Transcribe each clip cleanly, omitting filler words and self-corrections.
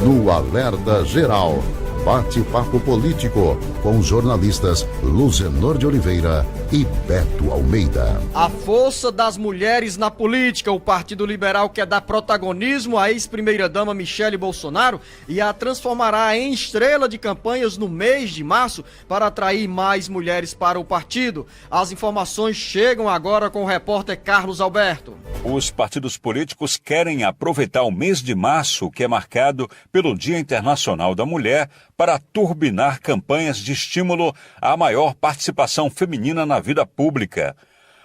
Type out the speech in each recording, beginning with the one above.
no Alerta Geral. Bate-papo político com os jornalistas Luzenor de Oliveira e Beto Almeida. A força das mulheres na política. O Partido Liberal quer dar protagonismo à ex-primeira-dama Michele Bolsonaro e a transformará em estrela de campanhas no mês de março para atrair mais mulheres para o partido. As informações chegam agora com o repórter Carlos Alberto. Os partidos políticos querem aproveitar o mês de março, que é marcado pelo Dia Internacional da Mulher, para turbinar campanhas de estímulo à maior participação feminina na vida pública.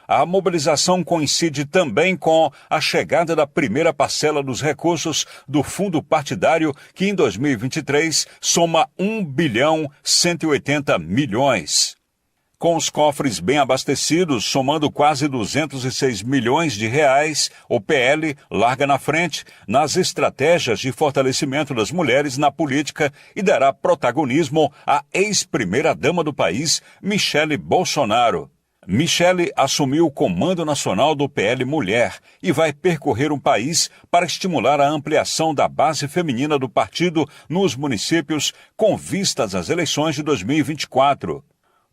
A mobilização coincide também com a chegada da primeira parcela dos recursos do fundo partidário, que em 2023 soma 1,180 bilhão. Com os cofres bem abastecidos, somando quase 206 milhões de reais, o PL larga na frente nas estratégias de fortalecimento das mulheres na política e dará protagonismo à ex-primeira-dama do país, Michele Bolsonaro. Michele assumiu o comando nacional do PL Mulher e vai percorrer um país para estimular a ampliação da base feminina do partido nos municípios com vistas às eleições de 2024.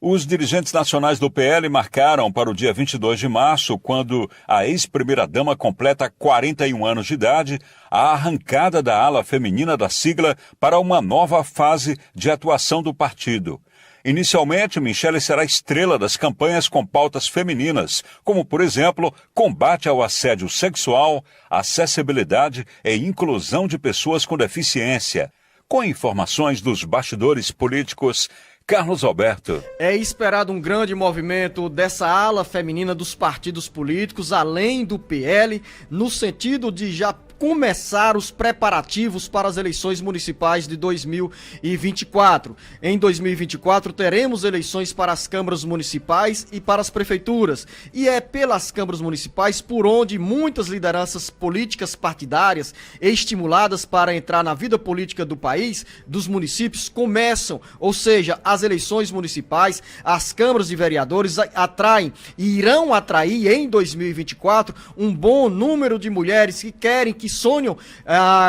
Os dirigentes nacionais do PL marcaram para o dia 22 de março, quando a ex-primeira-dama completa 41 anos de idade, a arrancada da ala feminina da sigla para uma nova fase de atuação do partido. Inicialmente, Michele será estrela das campanhas com pautas femininas, como, por exemplo, combate ao assédio sexual, acessibilidade e inclusão de pessoas com deficiência. Com informações dos bastidores políticos, Carlos Alberto. É esperado um grande movimento dessa ala feminina dos partidos políticos, além do PL, no sentido de já começar os preparativos para as eleições municipais de 2024. Em 2024 teremos eleições para as câmaras municipais e para as prefeituras. E é pelas câmaras municipais por onde muitas lideranças políticas partidárias estimuladas para entrar na vida política do país, dos municípios, começam. Ou seja, as eleições municipais, as câmaras de vereadores atraem e irão atrair em 2024 um bom número de mulheres que querem, que sonham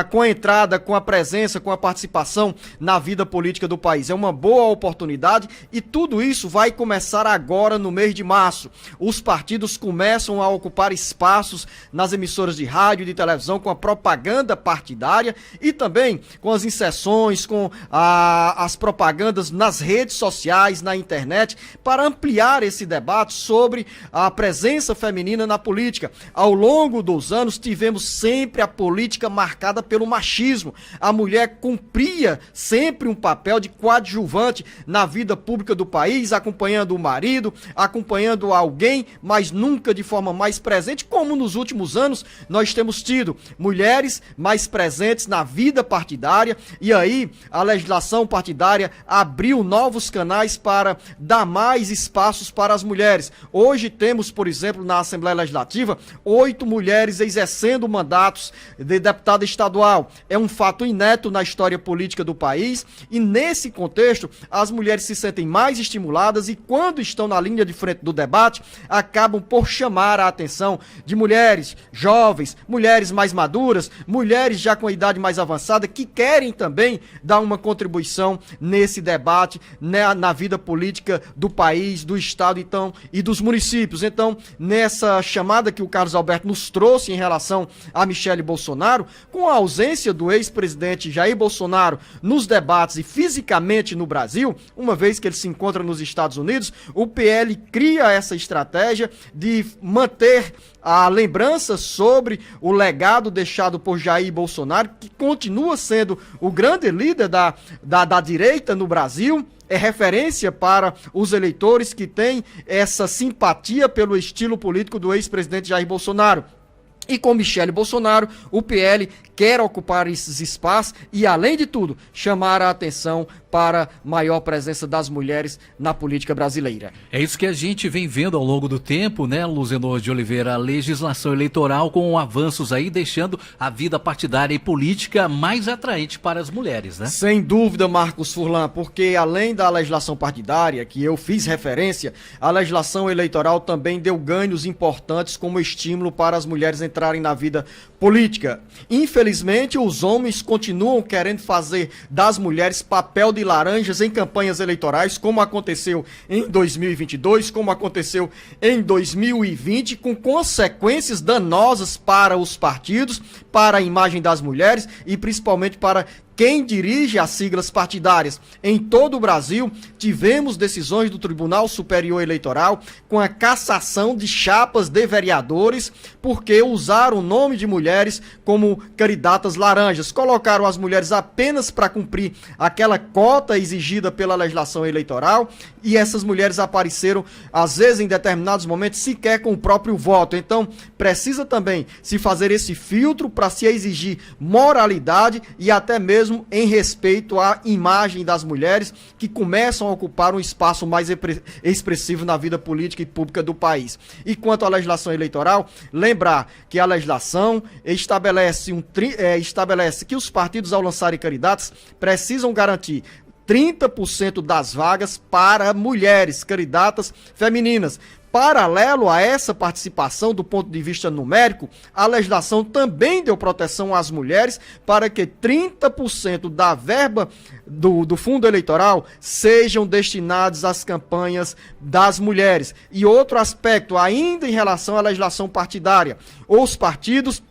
com a entrada, com a presença, com a participação na vida política do país. É uma boa oportunidade e tudo isso vai começar agora no mês de março. Os partidos começam a ocupar espaços nas emissoras de rádio e de televisão com a propaganda partidária e também com as inserções, com as propagandas nas redes sociais, na internet, para ampliar esse debate sobre a presença feminina na política. Ao longo dos anos tivemos sempre a política marcada pelo machismo. A mulher cumpria sempre um papel de coadjuvante na vida pública do país, acompanhando o marido, acompanhando alguém, mas nunca de forma mais presente, como nos últimos anos nós temos tido mulheres mais presentes na vida partidária, e aí a legislação partidária abriu novos canais para dar mais espaços para as mulheres. Hoje temos, por exemplo, na Assembleia Legislativa, 8 mulheres exercendo mandatos de deputada estadual. É um fato inédito na história política do país e, nesse contexto, as mulheres se sentem mais estimuladas e, quando estão na linha de frente do debate, acabam por chamar a atenção de mulheres jovens, mulheres mais maduras, mulheres já com a idade mais avançada, que querem também dar uma contribuição nesse debate, né, na vida política do país, do estado, então, e dos municípios. Então, nessa chamada que o Carlos Alberto nos trouxe em relação a Michele Bolsonaro, com a ausência do ex-presidente Jair Bolsonaro nos debates e fisicamente no Brasil, uma vez que ele se encontra nos Estados Unidos, o PL cria essa estratégia de manter a lembrança sobre o legado deixado por Jair Bolsonaro, que continua sendo o grande líder da direita no Brasil. É referência para os eleitores que têm essa simpatia pelo estilo político do ex-presidente Jair Bolsonaro. E com Michele Bolsonaro, o PL quer ocupar esses espaços e, além de tudo, chamar a atenção para maior presença das mulheres na política brasileira. É isso que a gente vem vendo ao longo do tempo, né, Luzenor de Oliveira? A legislação eleitoral com avanços aí, deixando a vida partidária e política mais atraente para as mulheres, né? Sem dúvida, Marcos Furlan, porque além da legislação partidária, que eu fiz referência, a legislação eleitoral também deu ganhos importantes como estímulo para as mulheres entrarem na vida política. Infelizmente, os homens continuam querendo fazer das mulheres papel de laranjas em campanhas eleitorais, como aconteceu em 2022, como aconteceu em 2020, com consequências danosas para os partidos, para a imagem das mulheres e principalmente para quem dirige as siglas partidárias. Em todo o Brasil, tivemos decisões do Tribunal Superior Eleitoral com a cassação de chapas de vereadores porque usaram o nome de mulheres como candidatas laranjas. Colocaram as mulheres apenas para cumprir aquela cota exigida pela legislação eleitoral e essas mulheres apareceram, às vezes, em determinados momentos, sequer com o próprio voto. Então, precisa também se fazer esse filtro para se exigir moralidade e até mesmo em respeito à imagem das mulheres que começam a ocupar um espaço mais expressivo na vida política e pública do país. E quanto à legislação eleitoral, lembrar que a legislação estabelece que os partidos, ao lançarem candidatos, precisam garantir 30% das vagas para mulheres, candidatas femininas. Paralelo a essa participação do ponto de vista numérico, a legislação também deu proteção às mulheres para que 30% da verba do fundo eleitoral sejam destinados às campanhas das mulheres. E outro aspecto, ainda em relação à legislação partidária, os partidos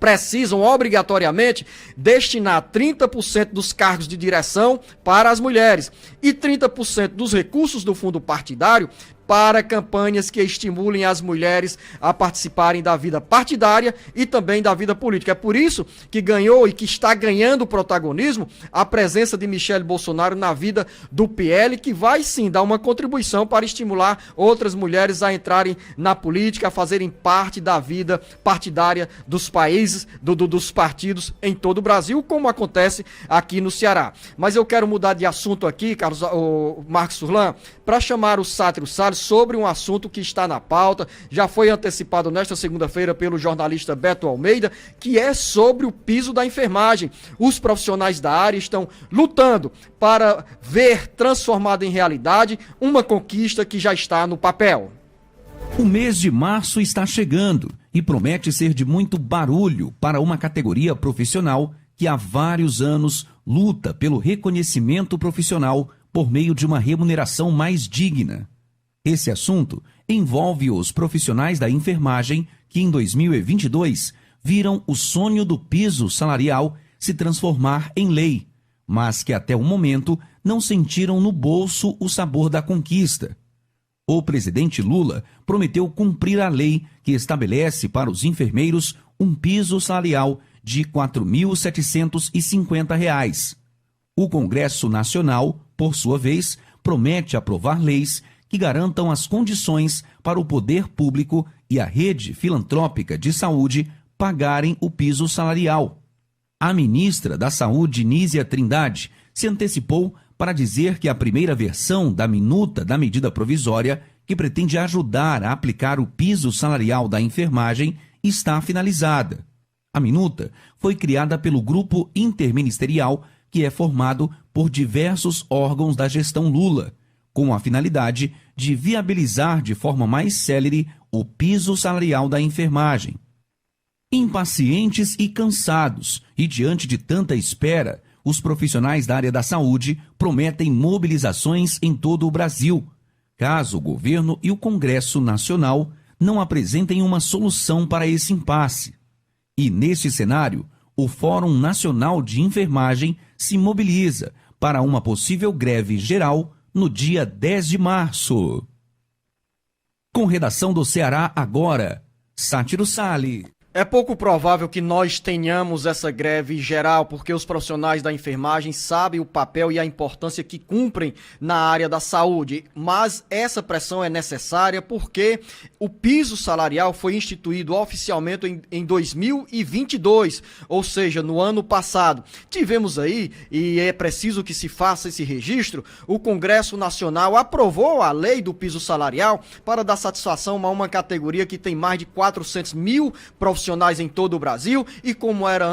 precisam obrigatoriamente destinar 30% dos cargos de direção para as mulheres e 30% dos recursos do fundo partidário para campanhas que estimulem as mulheres a participarem da vida partidária e também da vida política. É por isso que ganhou e que está ganhando protagonismo a presença de Michele Bolsonaro na vida do PL, que vai sim dar uma contribuição para estimular outras mulheres a entrarem na política, a fazerem parte da vida partidária dos países, dos partidos em todo o Brasil, como acontece aqui no Ceará. Mas eu quero mudar de assunto aqui, Marcos Furlan, para chamar o Sátiro Salles sobre um assunto que está na pauta, já foi antecipado nesta segunda-feira pelo jornalista Beto Almeida, que é sobre o piso da enfermagem. Os profissionais da área estão lutando para ver transformada em realidade uma conquista que já está no papel. O mês de março está chegando e promete ser de muito barulho para uma categoria profissional que há vários anos luta pelo reconhecimento profissional por meio de uma remuneração mais digna. Esse assunto envolve os profissionais da enfermagem que em 2022 viram o sonho do piso salarial se transformar em lei, mas que até o momento não sentiram no bolso o sabor da conquista. O presidente Lula prometeu cumprir a lei que estabelece para os enfermeiros um piso salarial de R$ 4.750. O Congresso Nacional, por sua vez, promete aprovar leis que garantam as condições para o poder público e a rede filantrópica de saúde pagarem o piso salarial. A ministra da Saúde, Nízia Trindade, se antecipou para dizer que a primeira versão da minuta da medida provisória, que pretende ajudar a aplicar o piso salarial da enfermagem, está finalizada. A minuta foi criada pelo grupo interministerial, que é formado por diversos órgãos da gestão Lula, com a finalidade de viabilizar de forma mais célere o piso salarial da enfermagem. Impacientes e cansados, e diante de tanta espera, os profissionais da área da saúde prometem mobilizações em todo o Brasil, caso o governo e o Congresso Nacional não apresentem uma solução para esse impasse. E, neste cenário, o Fórum Nacional de Enfermagem se mobiliza para uma possível greve geral no dia 10 de março. Com redação do Ceará Agora, Sátiro Salles. É pouco provável que nós tenhamos essa greve geral, porque os profissionais da enfermagem sabem o papel e a importância que cumprem na área da saúde, mas essa pressão é necessária porque o piso salarial foi instituído oficialmente em 2022, ou seja, no ano passado. Tivemos aí, e é preciso que se faça esse registro, o Congresso Nacional aprovou a lei do piso salarial para dar satisfação a uma categoria que tem mais de 400 mil profissionais em todo o Brasil, e como era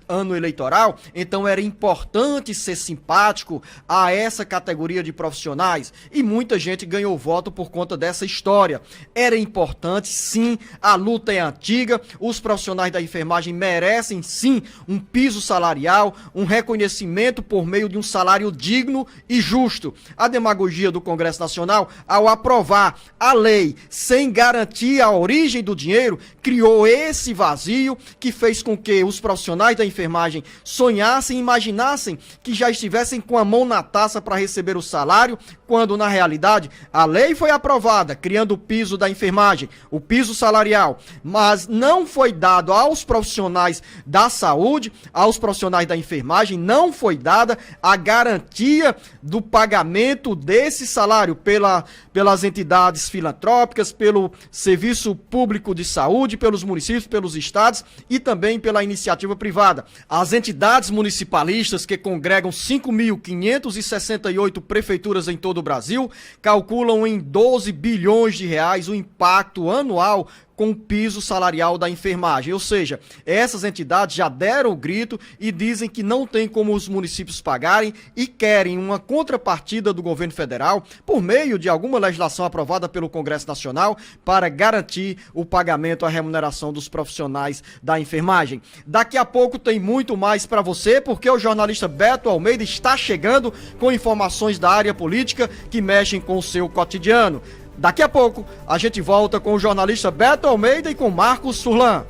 ano eleitoral, então era importante ser simpático a essa categoria de profissionais, e muita gente ganhou voto por conta dessa história. Era importante, sim, a luta é antiga, os profissionais da enfermagem merecem, sim, um piso salarial, um reconhecimento por meio de um salário digno e justo. A demagogia do Congresso Nacional, ao aprovar a lei sem garantir a origem do dinheiro, criou esse vazio que fez com que os profissionais da enfermagem sonhassem, imaginassem que já estivessem com a mão na taça para receber o salário, quando na realidade a lei foi aprovada, criando o piso da enfermagem, o piso salarial, mas não foi dado aos profissionais da saúde, aos profissionais da enfermagem, não foi dada a garantia do pagamento desse salário pelas entidades filantrópicas, pelo Serviço Público de Saúde, pelos municípios, pelos estados e também pela iniciativa privada. As entidades municipalistas, que congregam 5.568 prefeituras em todo o Brasil, calculam em 12 bilhões de reais o impacto anual com o piso salarial da enfermagem. Ou seja, essas entidades já deram o grito e dizem que não tem como os municípios pagarem e querem uma contrapartida do governo federal por meio de alguma legislação aprovada pelo Congresso Nacional para garantir o pagamento, a remuneração dos profissionais da enfermagem. Daqui a pouco tem muito mais para você, porque o jornalista Beto Almeida está chegando com informações da área política que mexem com o seu cotidiano. Daqui a pouco a gente volta com o jornalista Beto Almeida e com Marcos Furlan.